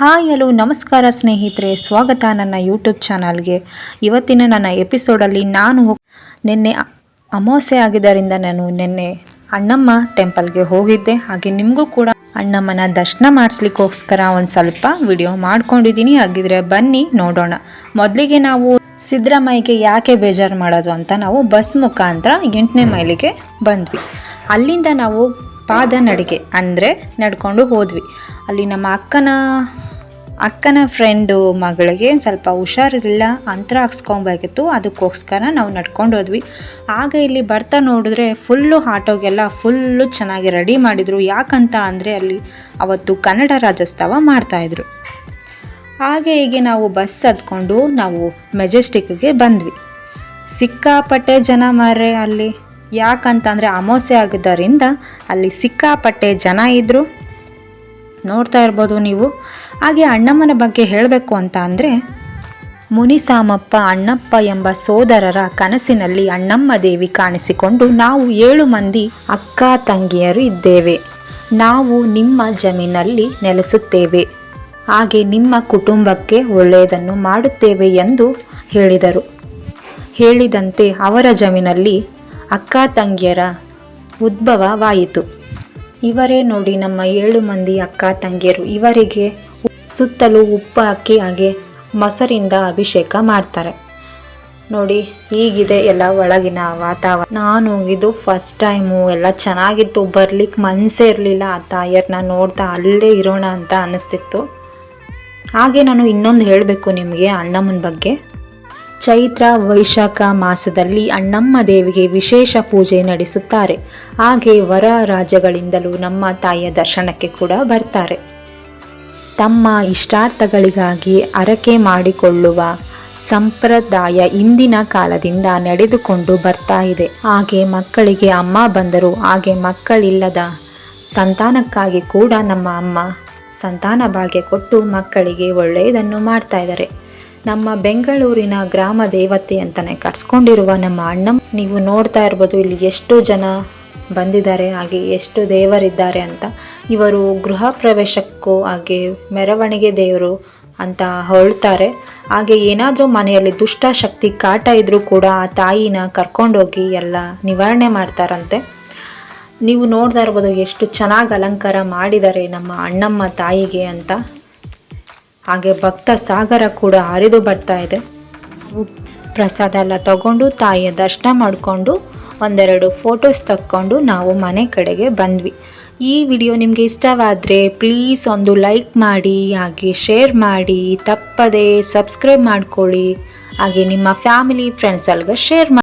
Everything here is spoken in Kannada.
ಹಾಯ್ ಹಲೋ ನಮಸ್ಕಾರ ಸ್ನೇಹಿತರೆ, ಸ್ವಾಗತ ನನ್ನ ಯೂಟ್ಯೂಬ್ ಚಾನಲ್ಗೆ. ಇವತ್ತಿನ ನನ್ನ ಎಪಿಸೋಡಲ್ಲಿ ನಿನ್ನೆ ಅಮಾವಾಸ್ಯೆ ಆಗಿದ್ದರಿಂದ ನಾನು ನಿನ್ನೆ ಅಣ್ಣಮ್ಮ ಟೆಂಪಲ್ಗೆ ಹೋಗಿದ್ದೆ. ಹಾಗೆ ನಿಮಗೂ ಕೂಡ ಅಣ್ಣಮ್ಮನ ದರ್ಶನ ಮಾಡಿಸ್ಲಿಕ್ಕೋಸ್ಕರ ಒಂದು ಸ್ವಲ್ಪ ವಿಡಿಯೋ ಮಾಡ್ಕೊಂಡಿದ್ದೀನಿ. ಹಾಗಿದ್ರೆ ಬನ್ನಿ ನೋಡೋಣ. ಮೊದಲಿಗೆ ನಾವು ಸಿದ್ದರಾಮಯ್ಯಗೆ ಯಾಕೆ ಬೇಜಾರು ಮಾಡೋದು ಅಂತ ನಾವು ಬಸ್ ಮುಖಾಂತರ 8ನೇ ಮೈಲಿಗೆ ಬಂದ್ವಿ. ಅಲ್ಲಿಂದ ನಾವು ಪಾದ ನಡಿಗೆ ಅಂದರೆ ನಡ್ಕೊಂಡು ಹೋದ್ವಿ. ಅಲ್ಲಿ ನಮ್ಮ ಅಕ್ಕನ ಫ್ರೆಂಡು ಮಗಳಿಗೆ ಸ್ವಲ್ಪ ಹುಷಾರಿರಲಿಲ್ಲ, ಅಂತರ ಹಾಕ್ಸ್ಕೊಬೇಕಿತ್ತು. ಅದಕ್ಕೋಸ್ಕರ ನಾವು ನಡ್ಕೊಂಡು ಹೋದ್ವಿ. ಆಗ ಇಲ್ಲಿ ಬರ್ತಾ ನೋಡಿದ್ರೆ ಫುಲ್ಲು ಆಟೋಗೆಲ್ಲ ಫುಲ್ಲು ಚೆನ್ನಾಗಿ ರೆಡಿ ಮಾಡಿದರು. ಯಾಕಂತ ಅಂದರೆ ಅಲ್ಲಿ ಅವತ್ತು ಕನ್ನಡ ರಾಜ್ಯೋತ್ಸವ ಮಾಡ್ತಾಯಿದ್ರು. ಹಾಗೆ ಹೀಗೆ ನಾವು ಬಸ್ ಹತ್ಕೊಂಡು ನಾವು ಮೆಜೆಸ್ಟಿಕ್ಗೆ ಬಂದ್ವಿ. ಸಿಕ್ಕಾಪಟ್ಟೆ ಜನ ಮಾರ್ರೆ ಅಲ್ಲಿ. ಯಾಕಂತಂದರೆ ಅಮಾವಾಸ್ಯೆ ಆಗಿದ್ದರಿಂದ ಅಲ್ಲಿ ಸಿಕ್ಕಾಪಟ್ಟೆ ಜನ ಇದ್ದರು, ನೋಡ್ತಾ ಇರ್ಬೋದು ನೀವು. ಹಾಗೆ ಅಣ್ಣಮ್ಮನ ಬಗ್ಗೆ ಹೇಳಬೇಕು ಅಂತ ಅಂದರೆ, ಮುನಿಸಾಮಪ್ಪ ಅಣ್ಣಪ್ಪ ಎಂಬ ಸೋದರರ ಕನಸಿನಲ್ಲಿ ಅಣ್ಣಮ್ಮ ದೇವಿ ಕಾಣಿಸಿಕೊಂಡು, ನಾವು 7 ಮಂದಿ ಅಕ್ಕ ತಂಗಿಯರು ಇದ್ದೇವೆ, ನಾವು ನಿಮ್ಮ ಜಮೀನಲ್ಲಿ ನೆಲೆಸುತ್ತೇವೆ, ಹಾಗೆ ನಿಮ್ಮ ಕುಟುಂಬಕ್ಕೆ ಒಳ್ಳೆಯದನ್ನು ಮಾಡುತ್ತೇವೆ ಎಂದು ಹೇಳಿದರು. ಹೇಳಿದಂತೆ ಅವರ ಜಮೀನಲ್ಲಿ ಅಕ್ಕ ತಂಗಿಯರ ಉದ್ಭವವಾಯಿತು. ಇವರೇ ನೋಡಿ ನಮ್ಮ 7 ಮಂದಿ ಅಕ್ಕ ತಂಗಿಯರು. ಇವರಿಗೆ ಸುತ್ತಲೂ ಉಪ್ಪು ಹಾಕಿ ಹಾಗೆ ಮೊಸರಿಂದ ಅಭಿಷೇಕ ಮಾಡ್ತಾರೆ. ನೋಡಿ ಹೀಗಿದೆ ಎಲ್ಲ ಒಳಗಿನ ವಾತಾವರಣ. ನಾನು ಹೋಗಿದ್ದು ಫಸ್ಟ್ ಟೈಮು, ಎಲ್ಲ ಚೆನ್ನಾಗಿತ್ತು. ಬರ್ಲಿಕ್ಕೆ ಮನಸ್ಸೇ ಇರಲಿಲ್ಲ. ಆ ತಾಯಿಯರನ್ನ ನೋಡ್ತಾ ಅಲ್ಲೇ ಇರೋಣ ಅಂತ ಅನ್ನಿಸ್ತಿತ್ತು. ಹಾಗೆ ನಾನು ಇನ್ನೊಂದು ಹೇಳಬೇಕು ನಿಮಗೆ ಅಣ್ಣಮ್ಮನ ಬಗ್ಗೆ. ಚೈತ್ರ ವೈಶಾಖ ಮಾಸದಲ್ಲಿ ಅಣ್ಣಮ್ಮ ದೇವಿಗೆ ವಿಶೇಷ ಪೂಜೆ ನಡೆಸುತ್ತಾರೆ. ಹಾಗೆ ಹೊರ ರಾಜ್ಯಗಳಿಂದಲೂ ನಮ್ಮ ತಾಯಿಯ ದರ್ಶನಕ್ಕೆ ಕೂಡ ಬರ್ತಾರೆ. ತಮ್ಮ ಇಷ್ಟಾರ್ಥಗಳಿಗಾಗಿ ಹರಕೆ ಮಾಡಿಕೊಳ್ಳುವ ಸಂಪ್ರದಾಯ ಇಂದಿನ ಕಾಲದಿಂದ ನಡೆದುಕೊಂಡು ಬರ್ತಾ ಇದೆ. ಹಾಗೆ ಮಕ್ಕಳಿಗೆ ಅಮ್ಮ ಬಂದರು, ಹಾಗೆ ಮಕ್ಕಳಿಲ್ಲದ ಸಂತಾನಕ್ಕಾಗಿ ಕೂಡ ನಮ್ಮ ಅಮ್ಮ ಸಂತಾನ ಭಾಗ್ಯ ಕೊಟ್ಟು ಮಕ್ಕಳಿಗೆ ಒಳ್ಳೆಯದನ್ನು ಮಾಡ್ತಾ ಇದ್ದಾರೆ. ನಮ್ಮ ಬೆಂಗಳೂರಿನ ಗ್ರಾಮ ದೇವತೆ ಅಂತಲೇ ಕರ್ಸ್ಕೊಂಡಿರುವ ನಮ್ಮ ಅಣ್ಣಮ್ಮ ನೀವು ನೋಡ್ತಾ ಇರ್ಬೋದು ಇಲ್ಲಿ ಎಷ್ಟು ಜನ ಬಂದಿದ್ದಾರೆ, ಹಾಗೆ ಎಷ್ಟು ದೇವರಿದ್ದಾರೆ ಅಂತ. ಇವರು ಗೃಹ ಪ್ರವೇಶಕ್ಕೂ ಹಾಗೆ ಮೆರವಣಿಗೆ ದೇವರು ಅಂತ ಹೊಳ್ತಾರೆ. ಹಾಗೆ ಏನಾದರೂ ಮನೆಯಲ್ಲಿ ದುಷ್ಟ ಶಕ್ತಿ ಕಾಟ ಇದ್ದರೂ ಕೂಡ ಆ ತಾಯಿನ ಕರ್ಕೊಂಡೋಗಿ ಎಲ್ಲ ನಿವಾರಣೆ ಮಾಡ್ತಾರಂತೆ. ನೀವು ನೋಡ್ತಾ ಇರ್ಬೋದು ಎಷ್ಟು ಚೆನ್ನಾಗಿ ಅಲಂಕಾರ ಮಾಡಿದ್ದಾರೆ ನಮ್ಮ ಅಣ್ಣಮ್ಮ ತಾಯಿಗೆ ಅಂತ. ಹಾಗೆ ಭಕ್ತ ಸಾಗರ ಕೂಡ ಹರಿದು ಬರ್ತಾ ಇದೆ. ಪ್ರಸಾದ ಎಲ್ಲ ತಗೊಂಡು ತಾಯಿಯ ದರ್ಶನ ಮಾಡಿಕೊಂಡು ಒಂದೆರಡು ಫೋಟೋಸ್ ತಕ್ಕೊಂಡು ನಾವು ಮನೆ ಕಡೆಗೆ ಬಂದ್ವಿ. ಈ ವಿಡಿಯೋ ನಿಮಗೆ ಇಷ್ಟವಾದರೆ ಪ್ಲೀಸ್ ಒಂದು ಲೈಕ್ ಮಾಡಿ, ಹಾಗೆ ಶೇರ್ ಮಾಡಿ, ತಪ್ಪದೆ ಸಬ್ಸ್ಕ್ರೈಬ್ ಮಾಡ್ಕೊಳ್ಳಿ, ಹಾಗೆ ನಿಮ್ಮ ಫ್ಯಾಮಿಲಿ ಫ್ರೆಂಡ್ಸಲ್ಗೆ ಶೇರ್ ಮಾಡಿ.